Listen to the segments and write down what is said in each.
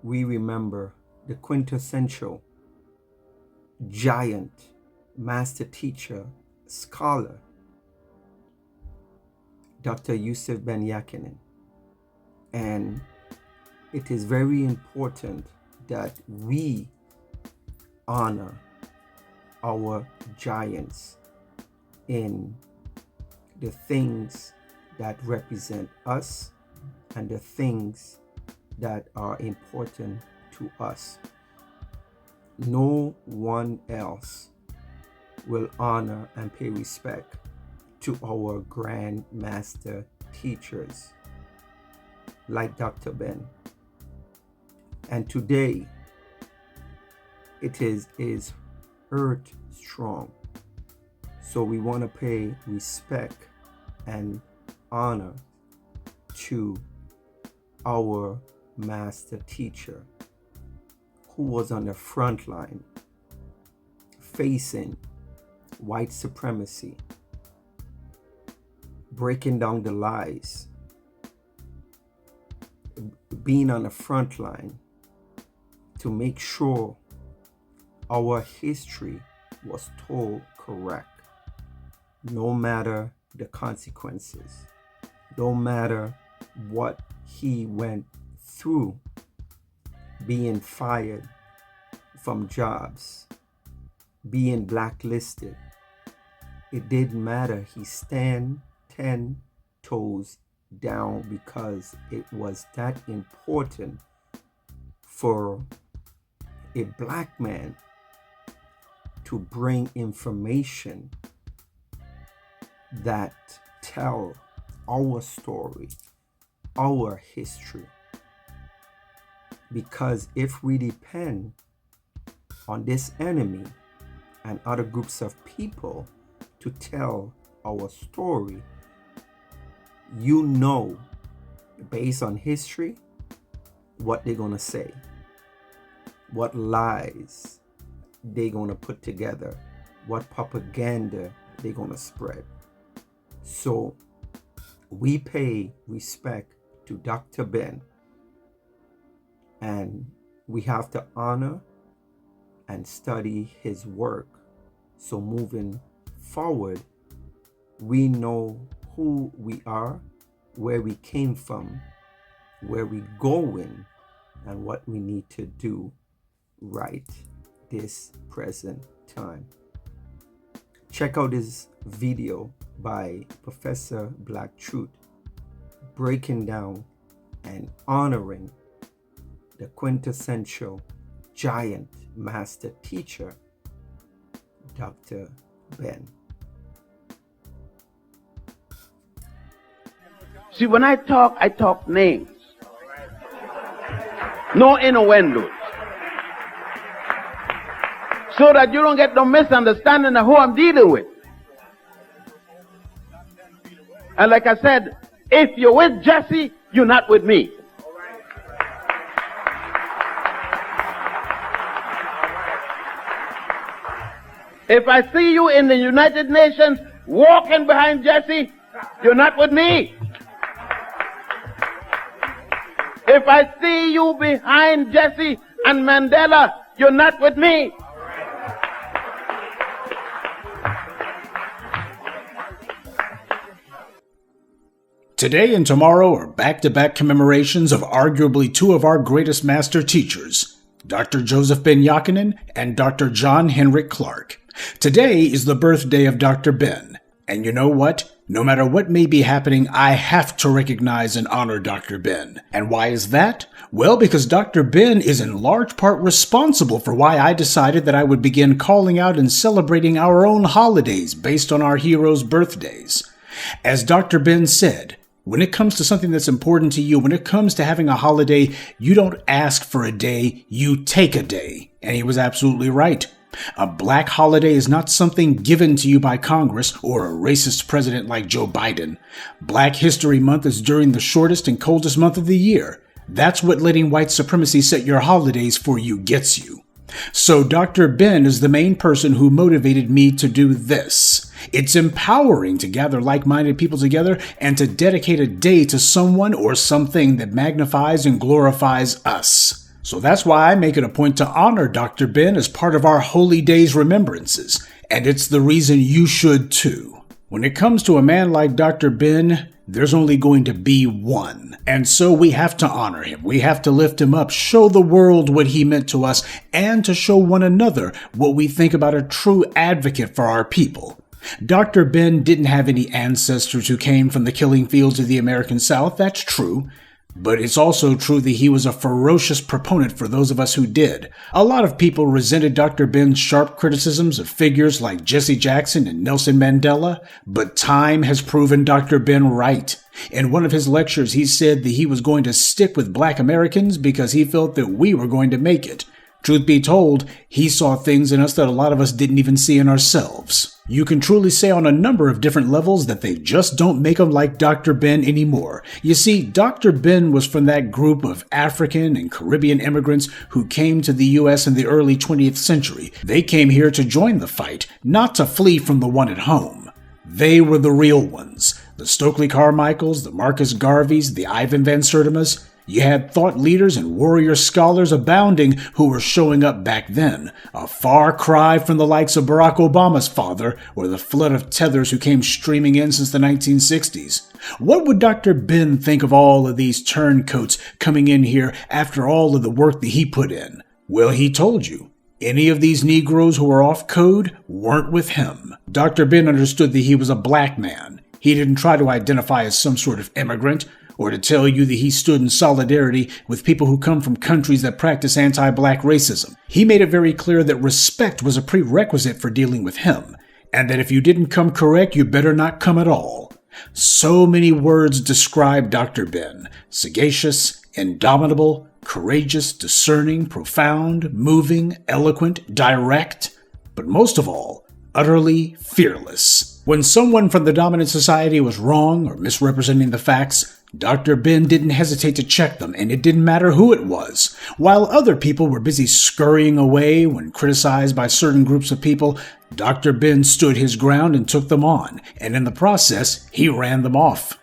we remember the quintessential giant, master teacher, scholar, Dr. Yosef Ben-Jochannan. And it is very important that we honor our giants in the things that represent us and the things that are important to us. No one else will honor and pay respect to our grand master teachers like Dr. Ben. And today it is hurt strong. So we want to pay respect and honor to our master teacher who was on the front line facing white supremacy, breaking down the lies, being on the front line to make sure our history was told correct, no matter the consequences, no matter what he went through, being fired from jobs, being blacklisted. It didn't matter. He stand 10 toes down because it was that important for a black man to bring information that tell our story, our history. Because if we depend on this enemy and other groups of people to tell our story, you know, based on history, what they're gonna say, what lies they're gonna put together, what propaganda they're gonna spread. So we pay respect to Dr. Ben, and we have to honor and study his work. So moving forward, we know who we are, where we came from, where we going, and what we need to do right this present time. Check out this video by Professor Black Truth, breaking down and honoring the quintessential giant master teacher, Dr. Ben. See, when I talk names. No innuendos. So that you don't get no misunderstanding of who I'm dealing with. And like I said, if you're with Jesse, you're not with me. If I see you in the United Nations walking behind Jesse, you're not with me. If I see you behind Jesse and Mandela, you're not with me. Today and tomorrow are back-to-back commemorations of arguably two of our greatest master teachers, Dr. Yosef Ben-Jochannan and Dr. John Henrik Clarke. Today is the birthday of Dr. Ben. And you know what? No matter what may be happening, I have to recognize and honor Dr. Ben. And why is that? Well, because Dr. Ben is in large part responsible for why I decided that I would begin calling out and celebrating our own holidays based on our heroes' birthdays. As Dr. Ben said, when it comes to something that's important to you, when it comes to having a holiday, you don't ask for a day, you take a day. And he was absolutely right. A black holiday is not something given to you by Congress or a racist president like Joe Biden. Black History Month is during the shortest and coldest month of the year. That's what letting white supremacy set your holidays for you gets you. So Dr. Ben is the main person who motivated me to do this. It's empowering to gather like-minded people together and to dedicate a day to someone or something that magnifies and glorifies us. So that's why I make it a point to honor Dr. Ben as part of our Holy Days remembrances, and it's the reason you should too. When it comes to a man like Dr. Ben, there's only going to be one. And so we have to honor him. We have to lift him up, show the world what he meant to us, and to show one another what we think about a true advocate for our people. Dr. Ben didn't have any ancestors who came from the killing fields of the American South, that's true. But it's also true that he was a ferocious proponent for those of us who did. A lot of people resented Dr. Ben's sharp criticisms of figures like Jesse Jackson and Nelson Mandela, but time has proven Dr. Ben right. In one of his lectures, he said that he was going to stick with Black Americans because he felt that we were going to make it. Truth be told, he saw things in us that a lot of us didn't even see in ourselves. You can truly say on a number of different levels that they just don't make them like Dr. Ben anymore. You see, Dr. Ben was from that group of African and Caribbean immigrants who came to the U.S. in the early 20th century. They came here to join the fight, not to flee from the one at home. They were the real ones. The Stokely Carmichaels, the Marcus Garveys, the Ivan Van Sertimas. You had thought leaders and warrior scholars abounding who were showing up back then, a far cry from the likes of Barack Obama's father or the flood of tethers who came streaming in since the 1960s. What would Dr. Ben think of all of these turncoats coming in here after all of the work that he put in? Well, he told you. Any of these Negroes who were off code weren't with him. Dr. Ben understood that he was a black man. He didn't try to identify as some sort of immigrant, or to tell you that he stood in solidarity with people who come from countries that practice anti-black racism. He made it very clear that respect was a prerequisite for dealing with him, and that if you didn't come correct, you better not come at all. So many words describe Dr. Ben: sagacious, indomitable, courageous, discerning, profound, moving, eloquent, direct, but most of all, utterly fearless. When someone from the dominant society was wrong or misrepresenting the facts, Dr. Ben didn't hesitate to check them, and it didn't matter who it was. While other people were busy scurrying away when criticized by certain groups of people, Dr. Ben stood his ground and took them on, and in the process, he ran them off.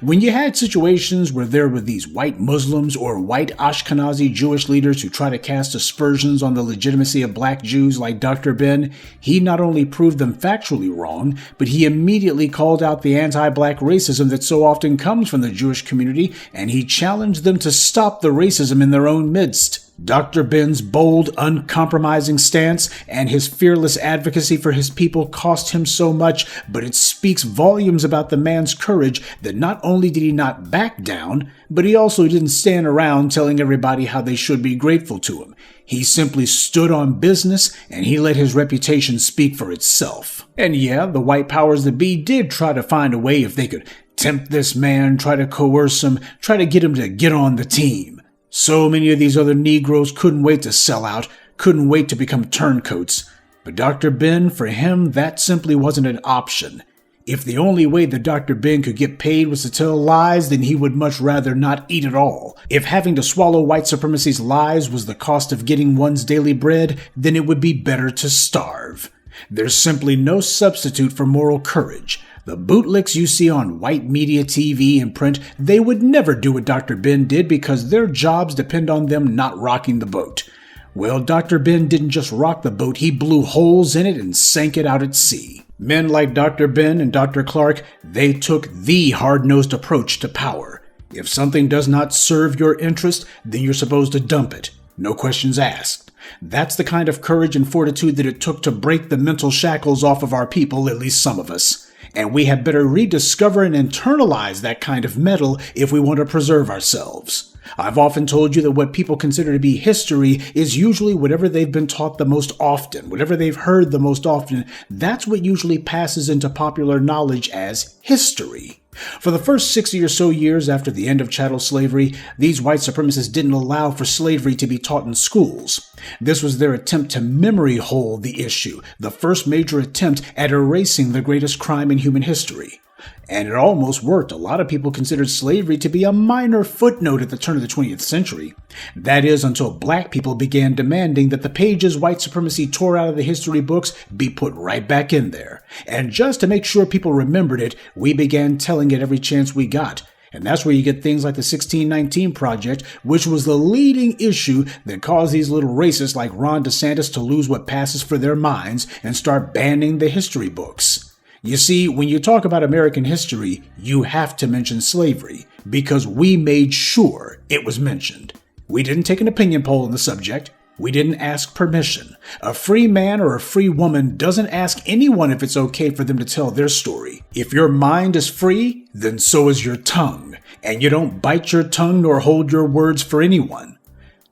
When you had situations where there were these white Muslims or white Ashkenazi Jewish leaders who try to cast aspersions on the legitimacy of black Jews like Dr. Ben, he not only proved them factually wrong, but he immediately called out the anti-black racism that so often comes from the Jewish community, and he challenged them to stop the racism in their own midst. Dr. Ben's bold, uncompromising stance and his fearless advocacy for his people cost him so much, but it speaks volumes about the man's courage that not only did he not back down, but he also didn't stand around telling everybody how they should be grateful to him. He simply stood on business, and he let his reputation speak for itself. And yeah, the white powers that be did try to find a way if they could tempt this man, try to coerce him, try to get him to get on the team. So many of these other Negroes couldn't wait to sell out, couldn't wait to become turncoats. But Dr. Ben, for him, that simply wasn't an option. If the only way that Dr. Ben could get paid was to tell lies, then he would much rather not eat at all. If having to swallow white supremacy's lies was the cost of getting one's daily bread, then it would be better to starve. There's simply no substitute for moral courage. The bootlicks you see on white media, TV, and print, they would never do what Dr. Ben did because their jobs depend on them not rocking the boat. Well, Dr. Ben didn't just rock the boat, he blew holes in it and sank it out at sea. Men like Dr. Ben and Dr. Clark, they took the hard-nosed approach to power. If something does not serve your interest, then you're supposed to dump it. No questions asked. That's the kind of courage and fortitude that it took to break the mental shackles off of our people, at least some of us. And we had better rediscover and internalize that kind of metal if we want to preserve ourselves. I've often told you that what people consider to be history is usually whatever they've been taught the most often, whatever they've heard the most often. That's what usually passes into popular knowledge as history. For the first 60 or so years after the end of chattel slavery, these white supremacists didn't allow for slavery to be taught in schools. This was their attempt to memory hole the issue, the first major attempt at erasing the greatest crime in human history. And it almost worked. A lot of people considered slavery to be a minor footnote at the turn of the 20th century. That is, until black people began demanding that the pages white supremacy tore out of the history books be put right back in there. And just to make sure people remembered it, we began telling it every chance we got. And that's where you get things like the 1619 Project, which was the leading issue that caused these little racists like Ron DeSantis to lose what passes for their minds and start banning the history books. You see, when you talk about American history, you have to mention slavery, because we made sure it was mentioned. We didn't take an opinion poll on the subject. We didn't ask permission. A free man or a free woman doesn't ask anyone if it's okay for them to tell their story. If your mind is free, then so is your tongue, and you don't bite your tongue nor hold your words for anyone.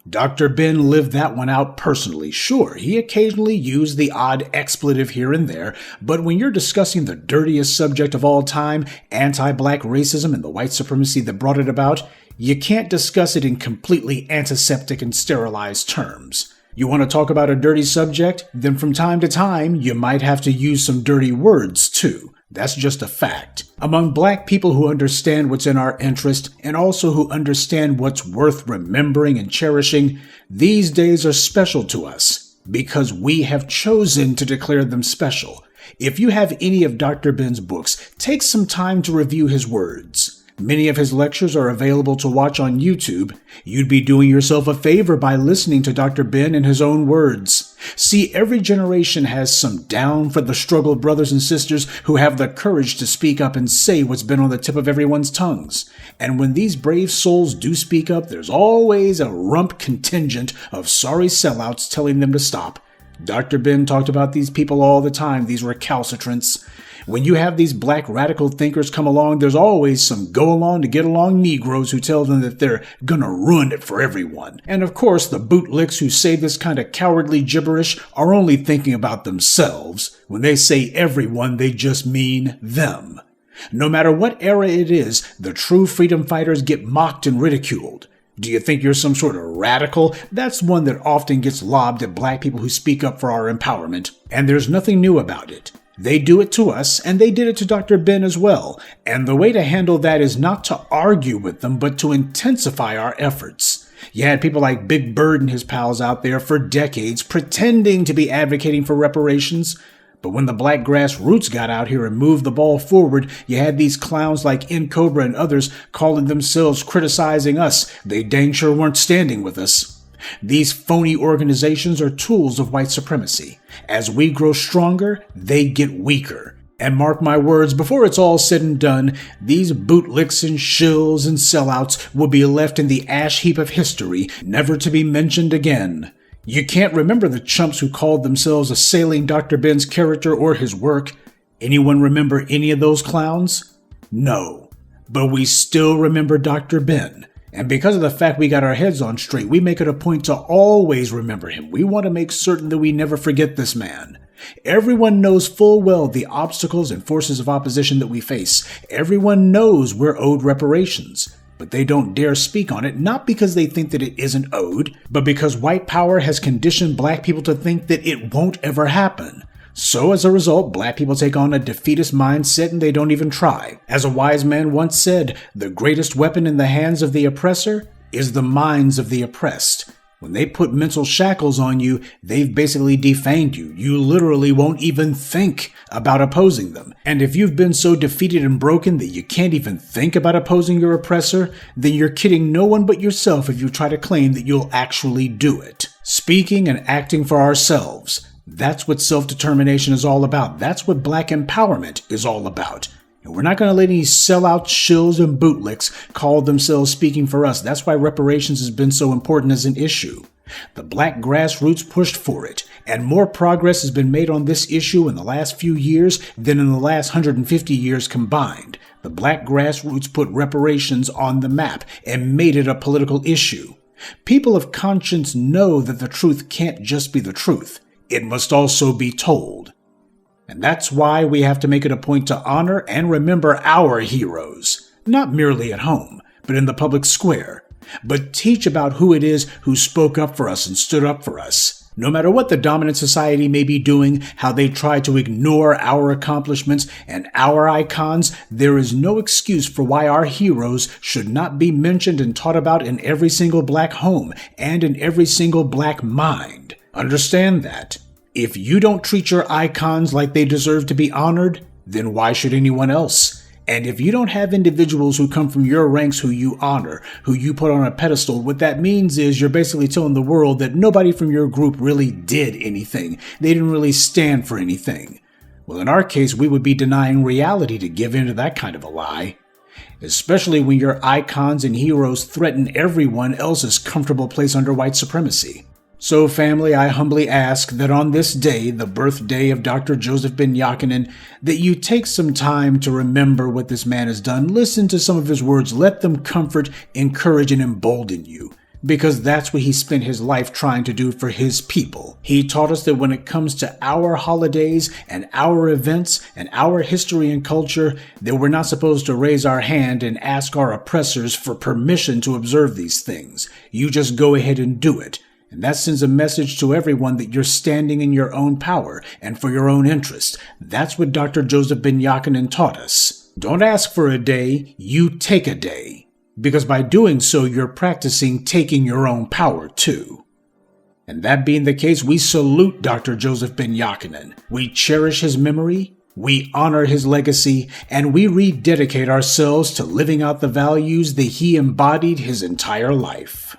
Dr. Ben lived that one out personally. Sure, he occasionally used the odd expletive here and there, but when you're discussing the dirtiest subject of all time, anti-black racism and the white supremacy that brought it about, you can't discuss it in completely antiseptic and sterilized terms. You want to talk about a dirty subject? Then from time to time, you might have to use some dirty words too. That's just a fact. Among black people who understand what's in our interest and also who understand what's worth remembering and cherishing, these days are special to us because we have chosen to declare them special. If you have any of Dr. Ben's books, take some time to review his words. Many of his lectures are available to watch on YouTube. You'd be doing yourself a favor by listening to Dr. Ben in his own words. See, every generation has some down for the struggle brothers and sisters who have the courage to speak up and say what's been on the tip of everyone's tongues. And when these brave souls do speak up, there's always a rump contingent of sorry sellouts telling them to stop. Dr. Ben talked about these people all the time, these recalcitrants. When you have these black radical thinkers come along, there's always some go-along to get along Negroes who tell them that they're gonna ruin it for everyone. And of course, the bootlicks who say this kind of cowardly gibberish are only thinking about themselves. When they say everyone, they just mean them. No matter what era it is, the true freedom fighters get mocked and ridiculed. Do you think you're some sort of radical? That's one that often gets lobbed at black people who speak up for our empowerment. And there's nothing new about it. They do it to us, and they did it to Dr. Ben as well. And the way to handle that is not to argue with them, but to intensify our efforts. You had people like Big Bird and his pals out there for decades pretending to be advocating for reparations. But when the black grassroots got out here and moved the ball forward, you had these clowns like N Cobra and others calling themselves criticizing us. They dang sure weren't standing with us. These phony organizations are tools of white supremacy. As we grow stronger, they get weaker. And mark my words, before it's all said and done, these bootlicks and shills and sellouts will be left in the ash heap of history, never to be mentioned again. You can't remember the chumps who called themselves assailing Dr. Ben's character or his work. Anyone remember any of those clowns? No. But we still remember Dr. Ben. And because of the fact we got our heads on straight, we make it a point to always remember him. We want to make certain that we never forget this man. Everyone knows full well the obstacles and forces of opposition that we face. Everyone knows we're owed reparations. But they don't dare speak on it, not because they think that it isn't owed, but because white power has conditioned black people to think that it won't ever happen. So as a result, black people take on a defeatist mindset and they don't even try. As a wise man once said, the greatest weapon in the hands of the oppressor is the minds of the oppressed. When they put mental shackles on you, they've basically defanged you. You literally won't even think about opposing them. And if you've been so defeated and broken that you can't even think about opposing your oppressor, then you're kidding no one but yourself if you try to claim that you'll actually do it. Speaking and acting for ourselves. That's what self-determination is all about. That's what black empowerment is all about. And we're not going to let any sellout shills and bootlicks call themselves speaking for us. That's why reparations has been so important as an issue. The black grassroots pushed for it, and more progress has been made on this issue in the last few years than in the last 150 years combined. The black grassroots put reparations on the map and made it a political issue. People of conscience know that the truth can't just be the truth. It must also be told. And that's why we have to make it a point to honor and remember our heroes, not merely at home, but in the public square. But teach about who it is who spoke up for us and stood up for us. No matter what the dominant society may be doing, how they try to ignore our accomplishments and our icons, there is no excuse for why our heroes should not be mentioned and taught about in every single black home and in every single black mind. Understand that. If you don't treat your icons like they deserve to be honored, then why should anyone else? And if you don't have individuals who come from your ranks who you honor, who you put on a pedestal, what that means is you're basically telling the world that nobody from your group really did anything. They didn't really stand for anything. Well, in our case, we would be denying reality to give in to that kind of a lie. Especially when your icons and heroes threaten everyone else's comfortable place under white supremacy. So family, I humbly ask that on this day, the birthday of Dr. Yosef Ben-Jochannan, that you take some time to remember what this man has done. Listen to some of his words. Let them comfort, encourage, and embolden you. Because that's what he spent his life trying to do for his people. He taught us that when it comes to our holidays and our events and our history and culture, that we're not supposed to raise our hand and ask our oppressors for permission to observe these things. You just go ahead and do it. And that sends a message to everyone that you're standing in your own power and for your own interest. That's what Dr. Yosef Ben-Jochannan taught us. Don't ask for a day, you take a day. Because by doing so, you're practicing taking your own power too. And that being the case, we salute Dr. Yosef Ben-Jochannan. We cherish his memory, we honor his legacy, and we rededicate ourselves to living out the values that he embodied his entire life.